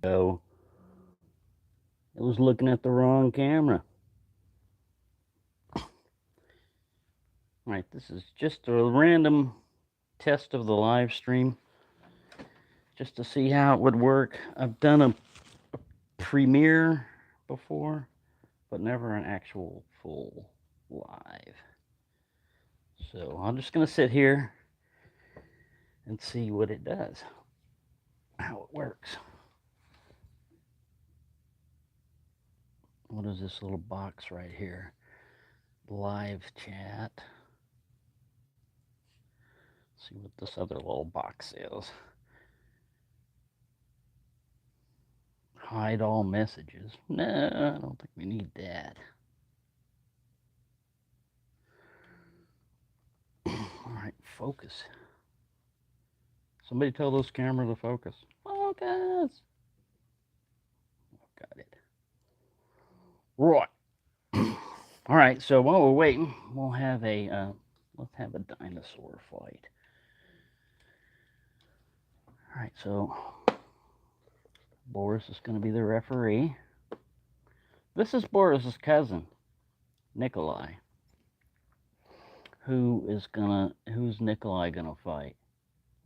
So it was looking at the wrong camera. All right, this is just a random test of the live stream just to see how it would work. I've done a premiere before, but never an actual full live. So I'm just going to sit here and see what it does, how it works. What is this little box right here? Live chat. Let's see what this other little box is. Hide all messages. No, I don't think we need that. All right, focus. Somebody tell this camera to focus. Focus. Got it. Right. All right, so while we're waiting, we'll have a let's have a dinosaur fight. All right, so Boris is going to be the referee. This is Boris's cousin, Nikolai. Who's Nikolai gonna fight?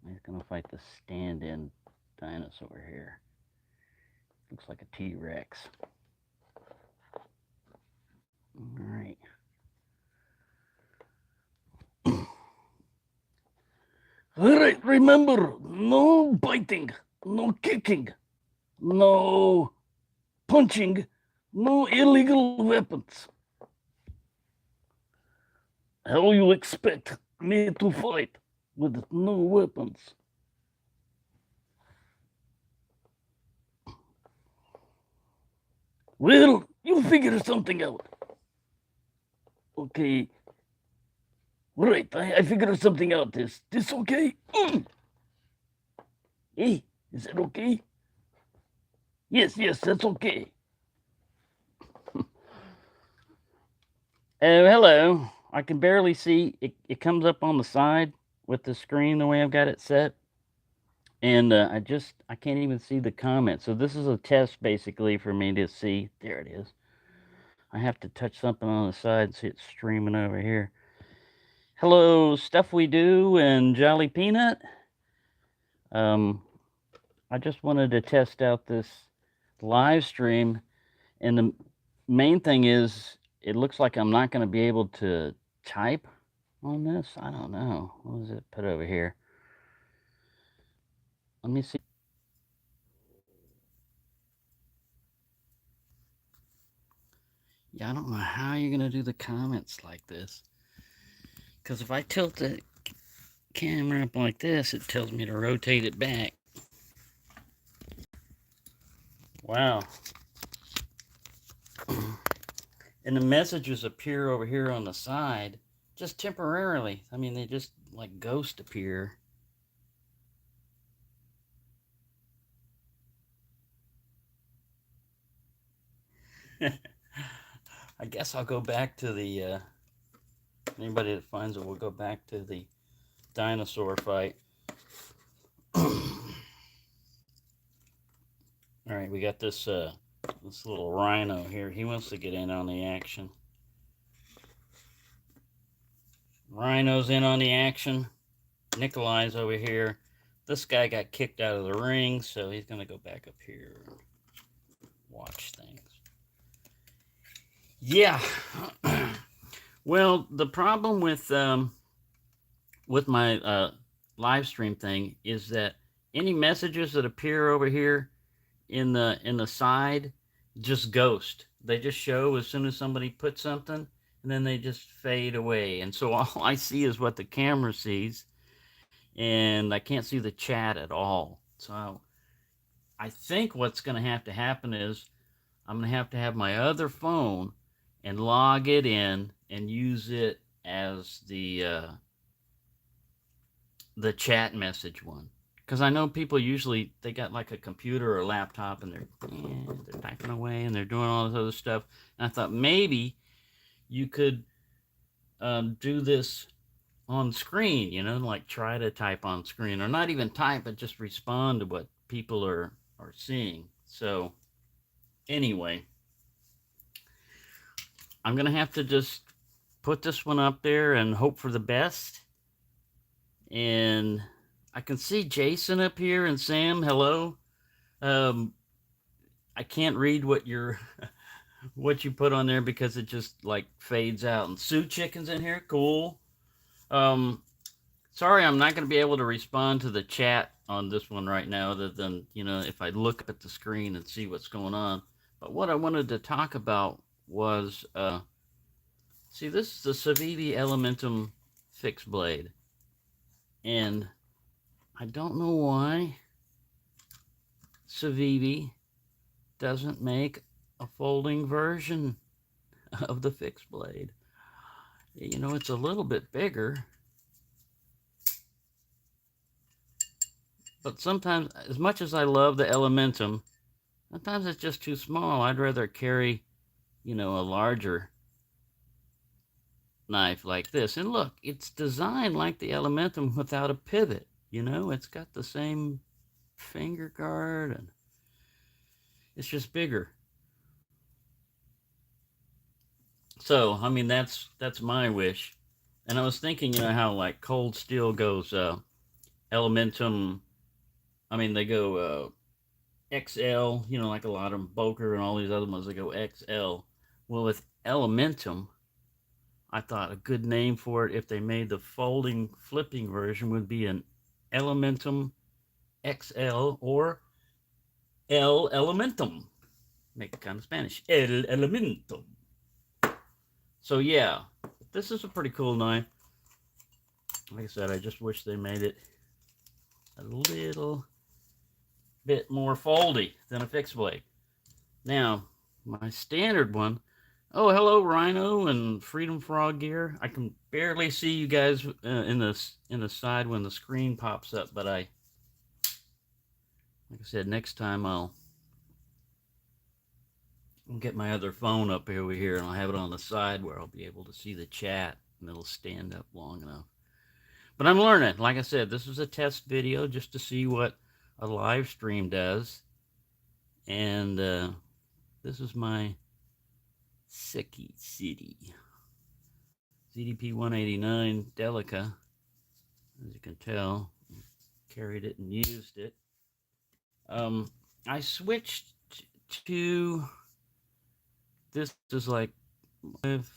He's gonna fight the stand-in dinosaur here. Looks like a T-Rex. All right. All right, remember, no biting, no kicking, no punching, no illegal weapons. How you expect me to fight with no weapons? Well, you figure something out. Okay. Right, I figured something out. This okay? Hey, is that okay? Yes, that's okay. Hello. I can barely see. It comes up on the side with the screen the way I've got it set. And I can't even see the comments. So this is a test basically for me to see. There it is. I have to touch something on the side and see it streaming over here. Hello, Stuff We Do and Jolly Peanut. I just wanted to test out this live stream, and the main thing is it looks like I'm not going to be able to type on this. I don't know. What does it put over here? Let me see. Yeah, I don't know how you're going to do the comments like this. Because if I tilt the camera up like this, it tells me to rotate it back. Wow. And the messages appear over here on the side just temporarily. I mean, they just like ghost appear. I guess I'll go back to the, anybody that finds it will go back to the dinosaur fight. All right, we got this this little rhino here. He wants to get in on the action. Rhino's in on the action. Nikolai's over here. This guy got kicked out of the ring, so he's going to go back up here and watch things. Yeah. Well, the problem with my live stream thing is that any messages that appear over here in the side just ghost. They just show as soon as somebody puts something, and then they just fade away. And so all I see is what the camera sees, and I can't see the chat at all. So I think what's going to happen is I'm going to have my other phone and log it in and use it as the chat message one. Because I know people usually, they got like a computer or a laptop and they're typing away and they're doing all this other stuff. And I thought maybe you could do this on screen, you know, like try to type on screen, or not even type, but just respond to what people are seeing. So anyway, I'm going to have to just put this one up there and hope for the best. And I can see Jason up here and Sam. Hello. I can't read what you're what you put on there because it just like fades out. And Sue Chicken's in here. Cool. Um, sorry, I'm not going to be able to respond to the chat on this one right now, other than, if I look at the screen and see what's going on. But what I wanted to talk about was, see, this is the Civivi Elementum fixed blade. And I don't know why Civivi doesn't make a folding version of the fixed blade. It's a little bit bigger, but sometimes, as much as I love the Elementum, sometimes it's just too small. I'd rather carry, a larger knife like this. And look, it's designed like the Elementum without a pivot. It's got the same finger guard, and it's just bigger. So, I mean, that's my wish. And I was thinking, how like cold steel goes Elementum. I mean, they go XL, like a lot of them, Boker and all these other ones, they go XL. Well, with Elementum, I thought a good name for it, if they made the folding, flipping version, would be an Elementum XL or El Elementum. Make it kind of Spanish. El Elementum. So yeah, this is a pretty cool knife. Like I said, I just wish they made it a little bit more foldy than a fixed blade. Now, my standard one. Oh, hello, Rhino and Freedom Frog Gear. I can barely see you guys in the side when the screen pops up, but like I said, next time I'll get my other phone up over here and I'll have it on the side where I'll be able to see the chat and it'll stand up long enough. But I'm learning. Like I said, this is a test video just to see what a live stream does. And this is my Seki City ZDP 189 Delica. As you can tell, carried it and used it. I switched to this. Is like if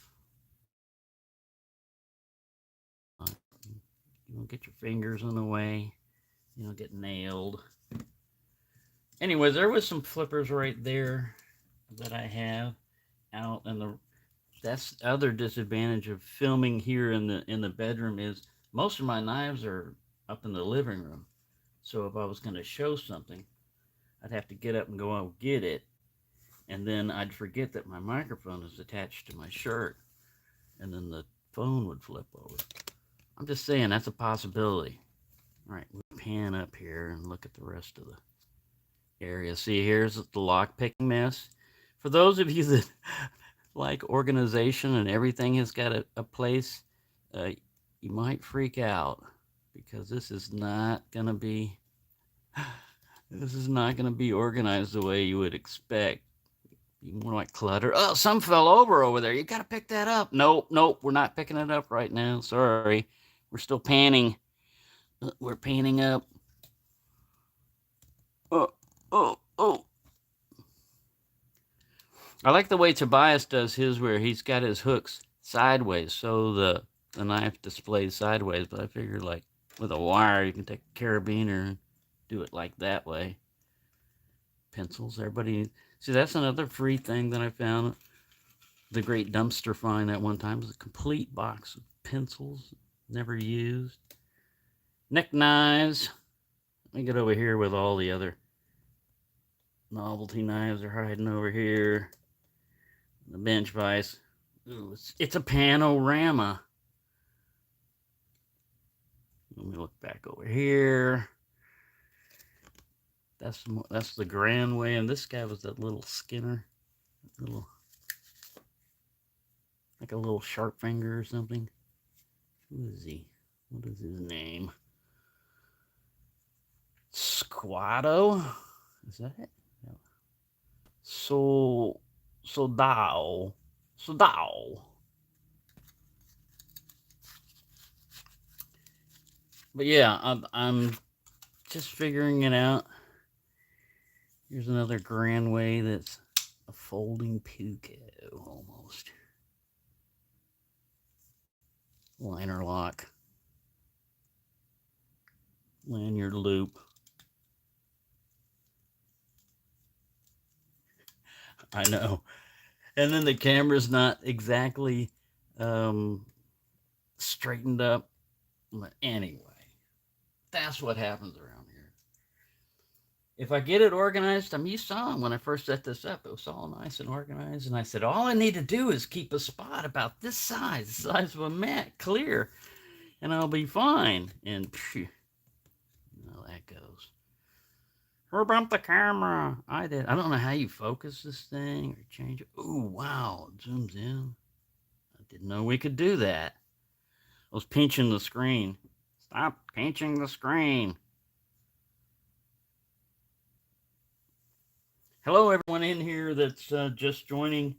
you don't get your fingers in the way, you don't get nailed. Anyways, there was some flippers right there that I have out, and that's the other disadvantage of filming here in the bedroom is most of my knives are up in the living room. So if I was going to show something, I'd have to get up and go out get it, and then I'd forget that my microphone is attached to my shirt, and then the phone would flip over. I'm just saying that's a possibility. All right, we pan up here and look at the rest of the area. See, here's the lock picking mess. For those of you that like organization and everything has got a place, you might freak out because this is not going to be organized the way you would expect. More like clutter. Oh, some fell over there. You got to pick that up. Nope, we're not picking it up right now. Sorry. We're still panning. We're panning up. Oh. I like the way Tobias does his, where he's got his hooks sideways, so the knife displays sideways. But I figured, like, with a wire, you can take a carabiner and do it like that way. Pencils, everybody. See, that's another free thing that I found. The great dumpster find that one time was a complete box of pencils, never used. Neck knives. Let me get over here with all the other novelty knives are hiding over here. The bench vise. Ooh, it's a panorama. Let me look back over here. That's the grand way, and this guy was that little Skinner, like a little sharp finger or something. Who is he? What is his name? Squatto? Is that it? No. So thou. So thou. But yeah, I'm just figuring it out. Here's another Grandway that's a folding Puco almost. Liner lock. Lanyard loop. I know. And then the camera's not exactly straightened up. But anyway, that's what happens around here. If I get it organized, you saw when I first set this up, it was all nice and organized. And I said, all I need to do is keep a spot about this size, the size of a mat, clear, and I'll be fine. And phew, you know how that goes. Who bumped the camera? I did. I don't know how you focus this thing or change it. Ooh, wow, it zooms in. I didn't know we could do that. I was pinching the screen. Stop pinching the screen. Hello, everyone in here that's just joining.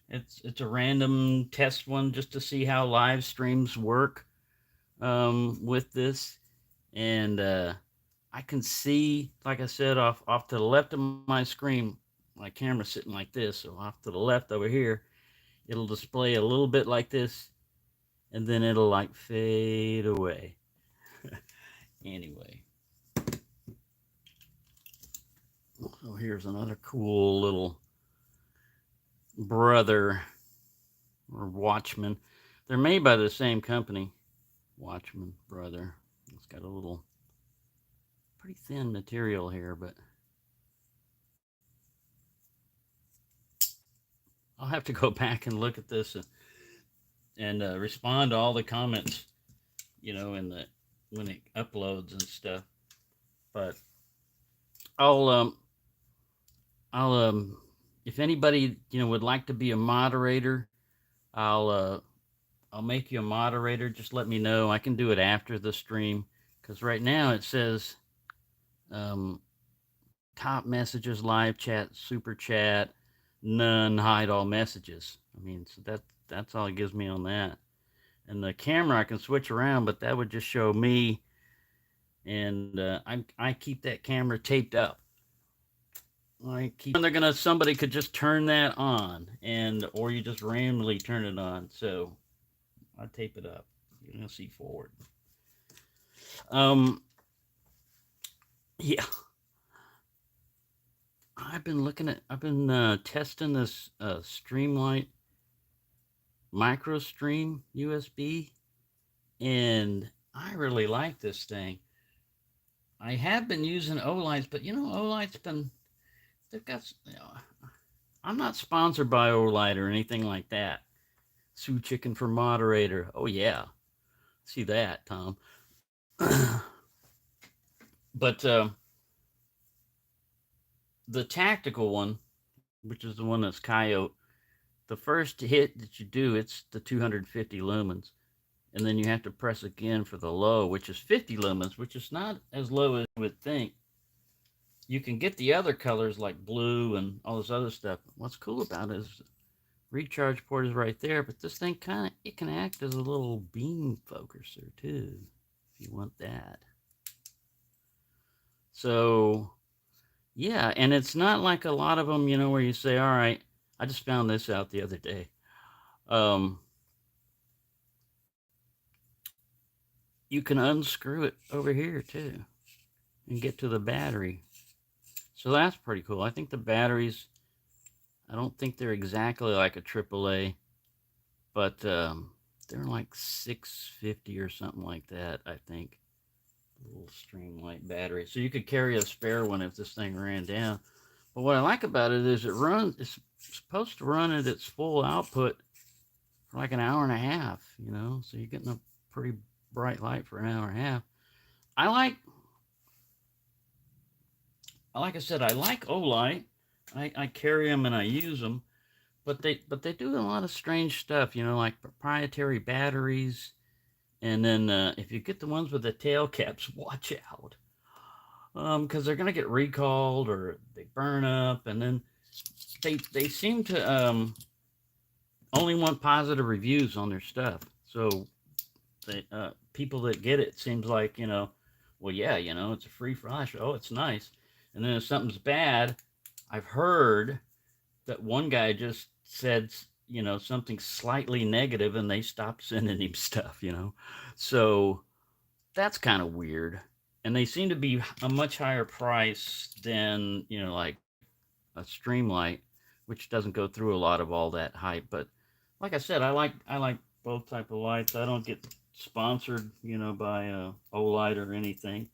It's a random test one just to see how live streams work with this. And I can see, like I said, off to the left of my screen, my camera's sitting like this. So off to the left over here, it'll display a little bit like this, and then it'll like fade away. Anyway. So here's another cool little brother or Watchman. They're made by the same company. Watchman brother. It's got a little pretty thin material here, but I'll have to go back and look at this and respond to all the comments, you know, when it uploads and stuff. But I'll if anybody, you know, would like to be a moderator, I'll make you a moderator. Just let me know. I can do it after the stream, because right now it says top messages, live chat, super chat, none, hide all messages. I mean, so that's all it gives me on that. And the camera I can switch around, but that would just show me. And I keep that camera taped up. Somebody could just turn that on, or you just randomly turn it on. So I tape it up. You're gonna see forward. Yeah. I've been testing this Streamlight micro stream USB, and I really like this thing. I have been using Olights, but you know, Olight's they've got, you know, I'm not sponsored by Olight or anything like that. Sue Chicken for moderator. Oh yeah, see that, Tom. But the tactical one, which is the one that's Coyote, the first hit that you do, it's the 250 lumens. And then you have to press again for the low, which is 50 lumens, which is not as low as you would think. You can get the other colors like blue and all this other stuff. What's cool about it is recharge port is right there, but this thing it can act as a little beam focuser too, if you want that. So yeah, and it's not like a lot of them, you know, where you say, all right, I just found this out the other day. You can unscrew it over here too and get to the battery. So that's pretty cool. I think the batteries, I don't think they're exactly like a AAA, but they're like 650 or something like that, I think. A little Streamlight battery. So you could carry a spare one if this thing ran down. But what I like about it is it's supposed to run at its full output for like an hour and a half, you know, so you're getting a pretty bright light for an hour and a half. Like I said, I like Olight. I carry them and I use them, but they do a lot of strange stuff, you know, like proprietary batteries. And then if you get the ones with the tail caps, watch out, because they're gonna get recalled or they burn up. And then they seem to only want positive reviews on their stuff. So they people that get it seems like, you know, well, yeah, you know, it's a free flash. Oh, it's nice. And then if something's bad, I've heard that one guy just said, you know, something slightly negative and they stopped sending him stuff, you know. So that's kind of weird. And they seem to be a much higher price than, you know, like a Streamlight, which doesn't go through a lot of all that hype. But like I said, I like both type of lights. I don't get sponsored, you know, by Olight or anything.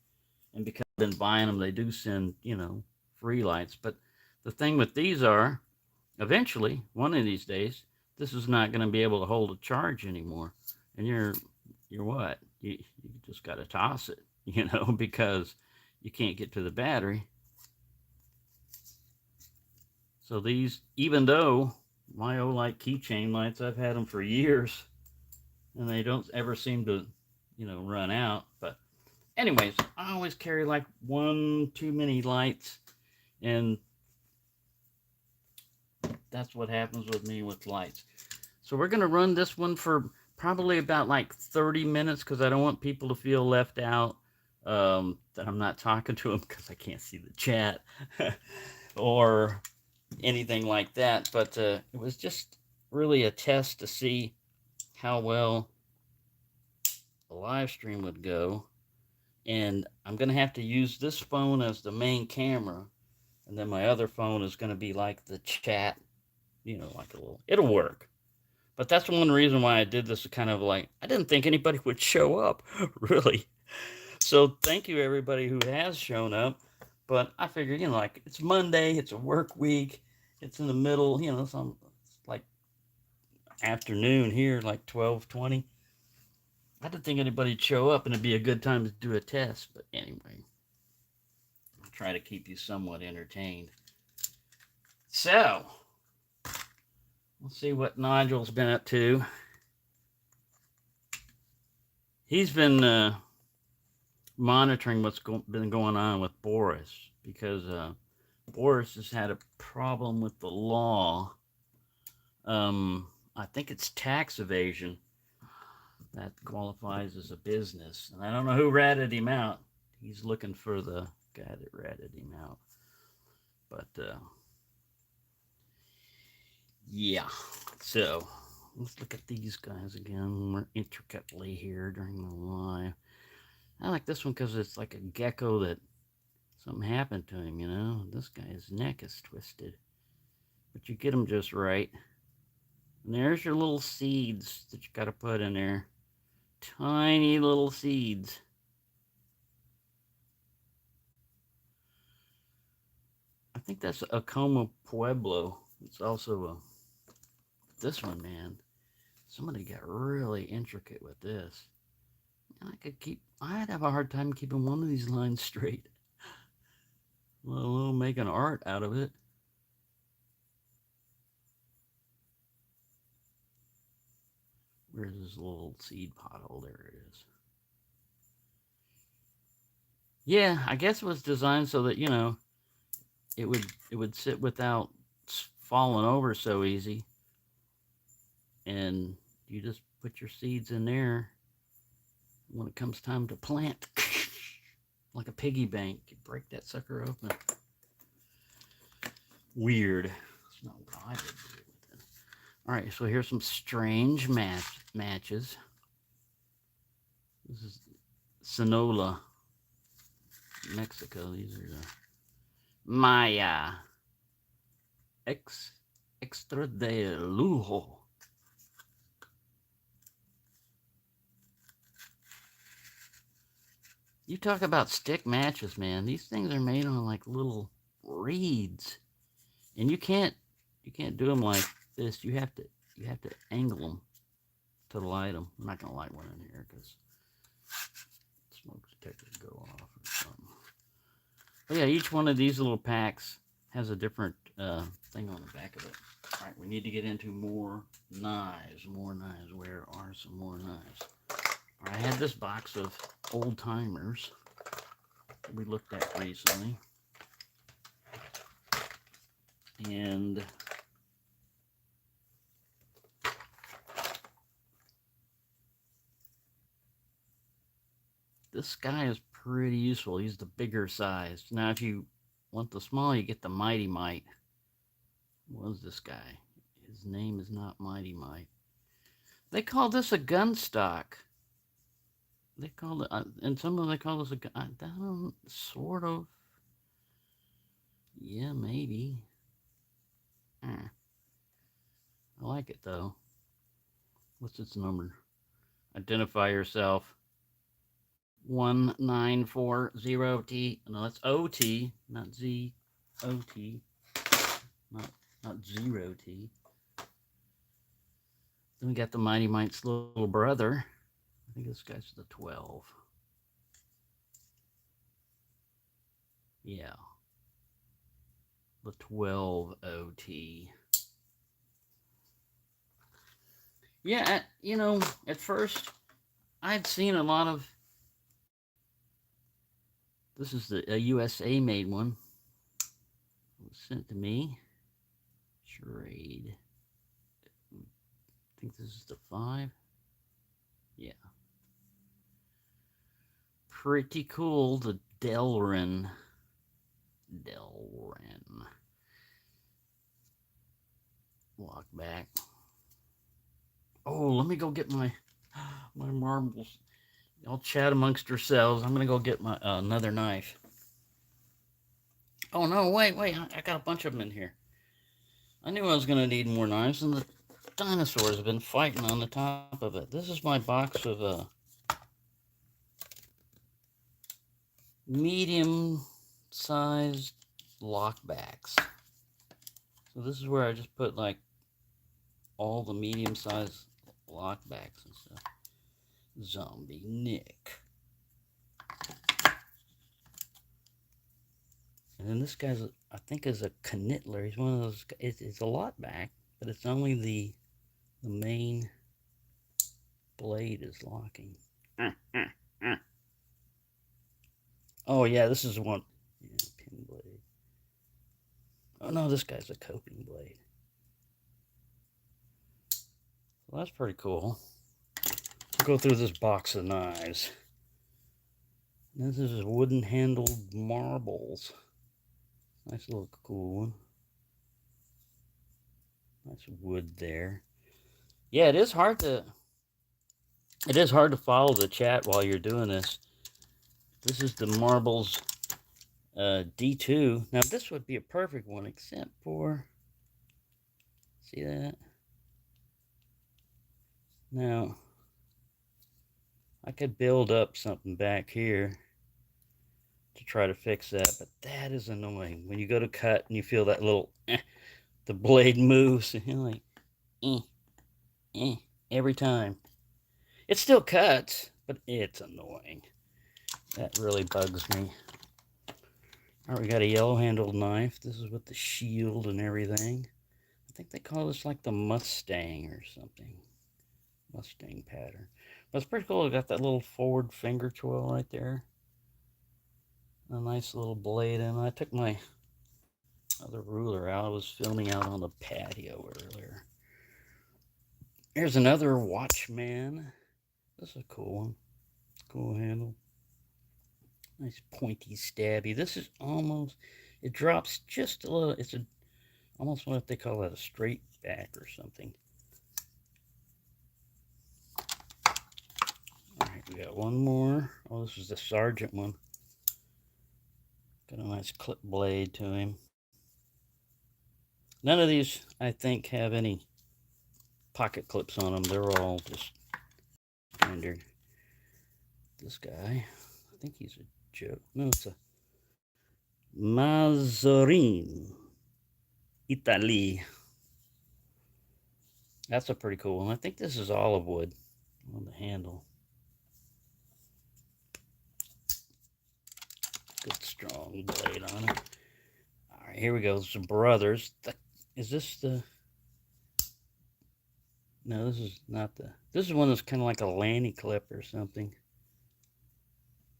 And because I've been buying them, they do send, you know, free lights. But the thing with these are, eventually, one of these days, this is not going to be able to hold a charge anymore. And you're what? You just got to toss it, you know, because you can't get to the battery. So these, even though my Olight keychain lights, I've had them for years, and they don't ever seem to, you know, run out. But anyways, I always carry like one too many lights, and that's what happens with me with lights. So we're gonna run this one for probably about like 30 minutes because I don't want people to feel left out, that I'm not talking to them because I can't see the chat or anything like that. But it was just really a test to see how well a live stream would go. And I'm going to have to use this phone as the main camera. And then my other phone is going to be like the chat, you know, like a little, it'll work. But that's one reason why I did this kind of like, I didn't think anybody would show up, really. So thank you, everybody who has shown up. But I figured, you know, like it's Monday, it's a work week, it's in the middle, you know, so it's like afternoon here, like 12:20. I didn't think anybody'd show up and it'd be a good time to do a test. But anyway, I'll try to keep you somewhat entertained. So, let's see what Nigel's been up to. He's been monitoring what's been going on with Boris because Boris has had a problem with the law. I think it's tax evasion that qualifies as a business. And I don't know who ratted him out. He's looking for the guy that ratted him out. But yeah, so let's look at these guys again more intricately here during the live. I like this one because it's like a gecko that something happened to him, you know. This guy's neck is twisted, but you get him just right. And there's your little seeds that you got to put in there. Tiny little seeds. I think that's a Como Pueblo. It's also this one, man. Somebody got really intricate with this. I'd have a hard time keeping one of these lines straight, let alone making art out of it. Where's this little seed pothole? There it is. Yeah, I guess it was designed so that, you know, it would sit without falling over so easy. And you just put your seeds in there when it comes time to plant. Like a piggy bank. You break that sucker open. Weird. That's not what I would do with it. Alright, so here's some strange matches. This is Sonora, Mexico. These are the Maya Extra de Lujo. You talk about stick matches, man. These things are made on like little reeds, and you can't do them like this. You have to angle them to light them. I'm not gonna light one in here because smoke detector go off or something. But yeah, each one of these little packs has a different thing on the back of it. All right, we need to get into more knives. More knives. Where are some more knives? All right, I had this box of old timers we looked at recently. And this guy is pretty useful. He's the bigger size. Now, if you want the small, you get the Mighty Mite. What was this guy? His name is not Mighty Mite. They call this a gun stock. They call it, and some of them they call this a gun. Sort of. Yeah, maybe. I like it though. What's its number? Identify yourself. 1940T. No, that's OT, not Z. OT. Not 0T. Then we got the Mighty Mite's little brother. I think this guy's the 12. Yeah. The 12 OT. Yeah, you know, at first, I'd seen a lot of... This is a USA made one. It was sent to me. Charade. I think this is the 5. Yeah. Pretty cool, the Delrin. Walk back. Oh, let me go get my marbles. Y'all chat amongst yourselves. I'm gonna go get my another knife. Oh no, wait, I got a bunch of them in here. I knew I was gonna need more knives, and the dinosaurs have been fighting on the top of it. This is my box of medium-sized lockbacks. So this is where I just put like all the medium-sized lockbacks and stuff. Zombie Nick. And then this guy's, I think, is a Knittler. He's one of those. It's a lot back, but it's only the main blade is locking. Oh yeah, this is one. Yeah, pin blade. Oh no, this guy's a coping blade. Well, that's pretty cool. We'll go through this box of knives. This is wooden handled marbles. Nice little cool one. Nice wood there. Yeah, it is hard to follow the chat while you're doing this. This is the marbles D2. Now this would be a perfect one, except for, see that? Now I could build up something back here to try to fix that, but that is annoying. When you go to cut and you feel that little, the blade moves, and you're like, every time. It still cuts, but it's annoying. That really bugs me. All right, we got a yellow-handled knife. This is with the shield and everything. I think they call this like the Mustang or something. Mustang pattern. But it's pretty cool. It got that little forward finger twirl right there. A nice little blade in. I took my other ruler out. I was filming out on the patio earlier. Here's another Watchman. This is a cool one. Cool handle. Nice pointy stabby. This is almost, it drops just a little. It's almost what they call it, a straight back or something. All right, we got one more. Oh, this is the Sergeant one. Got a nice clip blade to him. None of these, I think, have any pocket clips on them. They're all just standard. This guy, I think he's a joke. No, it's a Mazarin, Italy. That's a pretty cool one. I think this is olive wood on the handle. Good strong blade on it. All right, here we go. Some brothers. Is this the... No, this is not the... This is one that's kind of like a Lanny clip or something.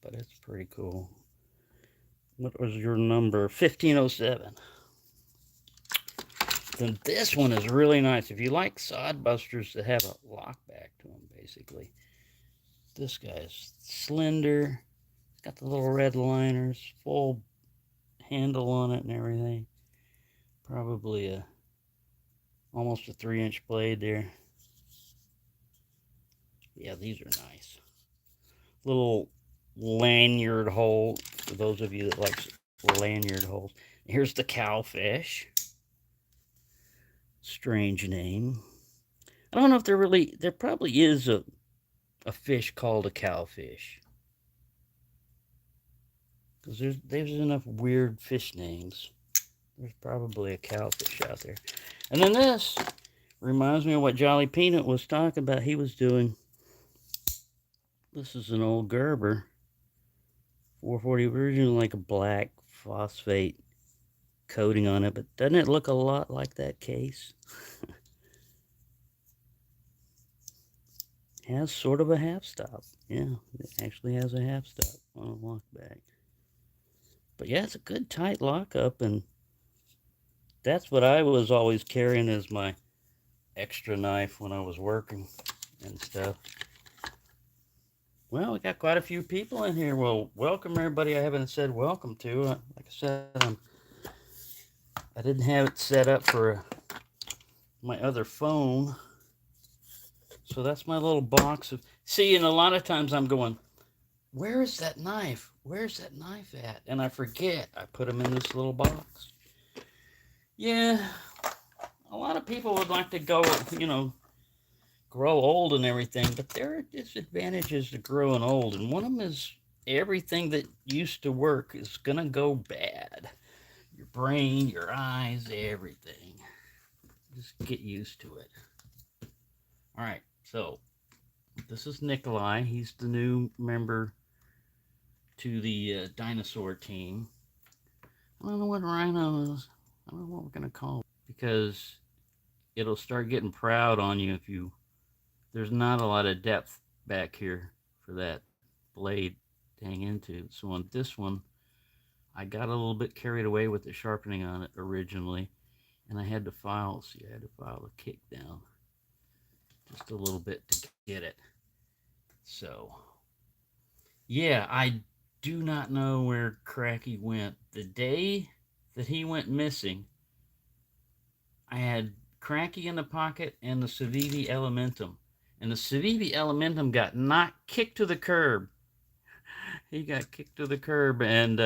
But it's pretty cool. What was your number? 1507. then this one is really nice. If you like sod busters that have a lock back to them, basically. This guy's slender. It's got the little red liners, full handle on it and everything. Probably almost a 3-inch blade there. Yeah, these are nice. Little lanyard hole for those of you that like lanyard holes. Here's the cowfish. Strange name. I don't know if there probably is a fish called a cowfish. Because there's enough weird fish names. There's probably a cowfish out there. And then this reminds me of what Jolly Peanut was talking about he was doing. This is an old Gerber. 440 original, like a black phosphate coating on it. But doesn't it look a lot like that case? Has sort of a half stop. Yeah, it actually has a half stop on a lock back. But yeah, it's a good tight lockup, and that's what I was always carrying as my extra knife when I was working and stuff. Well, we got quite a few people in here. Well, welcome everybody I haven't said welcome to. Like I said, I didn't have it set up for my other phone. So that's my little box of... See, and a lot of times I'm going, where is that knife? Where's that knife at? And I forget. I put them in this little box. Yeah, a lot of people would like to go, grow old and everything, but there are disadvantages to growing old, and one of them is everything that used to work is gonna go bad. Your brain, your eyes, everything. Just get used to it. All right, so this is Nikolai. He's the new member to the dinosaur team. I don't know what rhino is. I don't know what we're gonna call it, because it'll start getting proud on you if you... There's not a lot of depth back here for that blade to hang into. So on this one, I got a little bit carried away with the sharpening on it originally, and I had to file the kick down just a little bit to get it. So yeah, I do not know where Cracky went. The day that he went missing, I had Cracky in the pocket and the Civivi Elementum. And the Civivi Elementum got kicked to the curb. He got kicked to the curb, and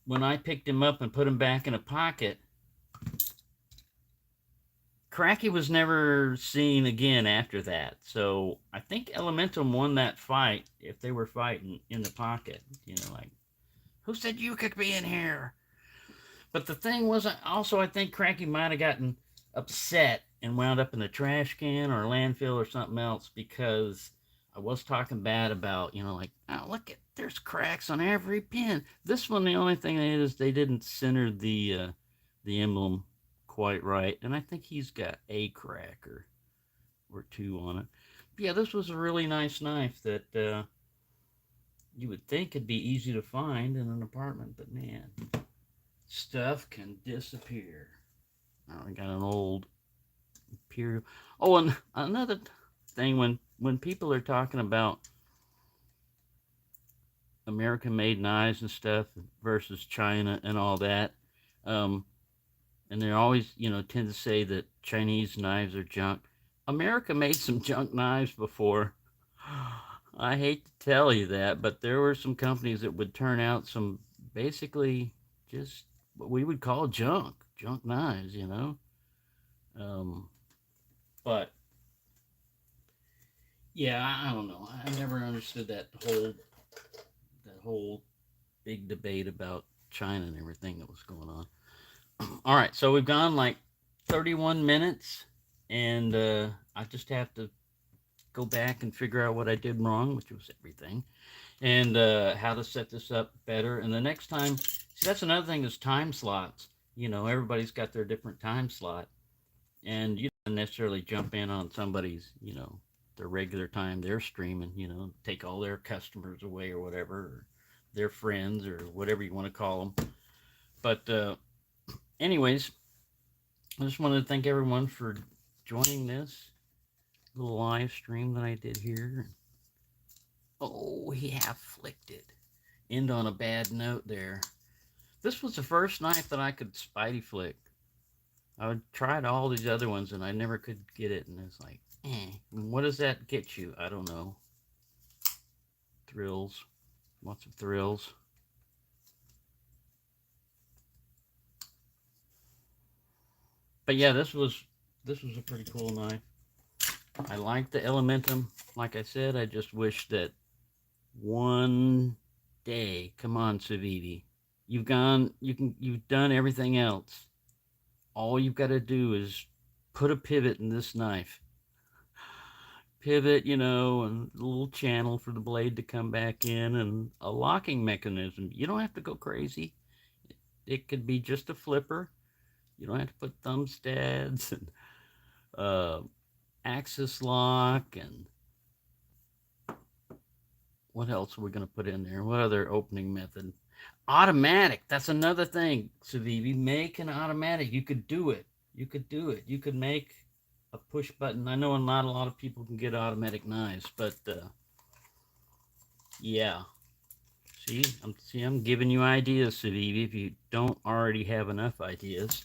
when I picked him up and put him back in a pocket, Cracky was never seen again after that. So I think Elementum won that fight if they were fighting in the pocket. Like, who said you could be in here? But the thing was, I think Cracky might have gotten upset and wound up in the trash can or landfill or something else, because I was talking bad about, like, oh, look, there's cracks on every pin. This one, the only thing is they didn't center the emblem quite right, and I think he's got a crack or two on it. But yeah, this was a really nice knife that you would think it'd be easy to find in an apartment, but man, stuff can disappear. Now I got an old Imperial. Oh, and another thing, when people are talking about American-made knives and stuff versus China and all that, and they're always, tend to say that Chinese knives are junk. America made some junk knives before. I hate to tell you that, but there were some companies that would turn out some basically just what we would call junk knives, But yeah, I don't know. I never understood that whole big debate about China and everything that was going on. All right, so we've gone like 31 minutes, and I just have to go back and figure out what I did wrong, which was everything, and how to set this up better. And the next time, see, that's another thing, is time slots. Everybody's got their different time slot, and you don't necessarily jump in on somebody's, their regular time they're streaming, take all their customers away or whatever, or their friends or whatever you want to call them. But anyways, I just wanted to thank everyone for joining this little live stream that I did here. Oh, he half flicked it. End on a bad note there. This was the first knife that I could spidey flick. I tried all these other ones and I never could get it, and it's like, what does that get you? I don't know. Thrills. Lots of thrills. But yeah, this was a pretty cool knife. I like the Elementum. Like I said, I just wish that one day, come on, Civivi, you've done everything else. All you've got to do is put a pivot in this knife. Pivot, and a little channel for the blade to come back in, and a locking mechanism. You don't have to go crazy. It could be just a flipper. You don't have to put thumb stads and axis lock, and what else are we going to put in there? What other opening method? Automatic. That's another thing, Civivi. Make an automatic. You could do it. You could make a push button. I know not a lot of people can get automatic knives, but yeah. I'm giving you ideas, Civivi, if you don't already have enough ideas.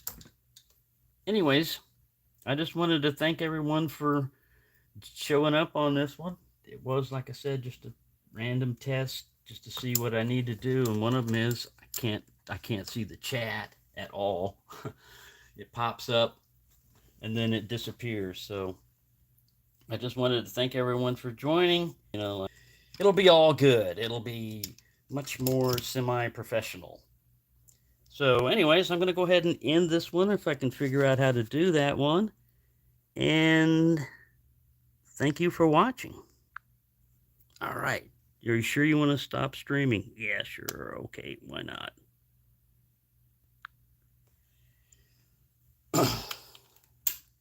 Anyways, I just wanted to thank everyone for showing up on this one. It was, like I said, just a random test just to see what I need to do, and one of them is I can't see the chat at all. It pops up and then it disappears. So I just wanted to thank everyone for joining. It'll be all good. It'll be much more semi-professional. So anyways, I'm going to go ahead and end this one if I can figure out how to do that one. And thank you for watching. All right. Are you sure you want to stop streaming? Yeah, sure. Okay, why not?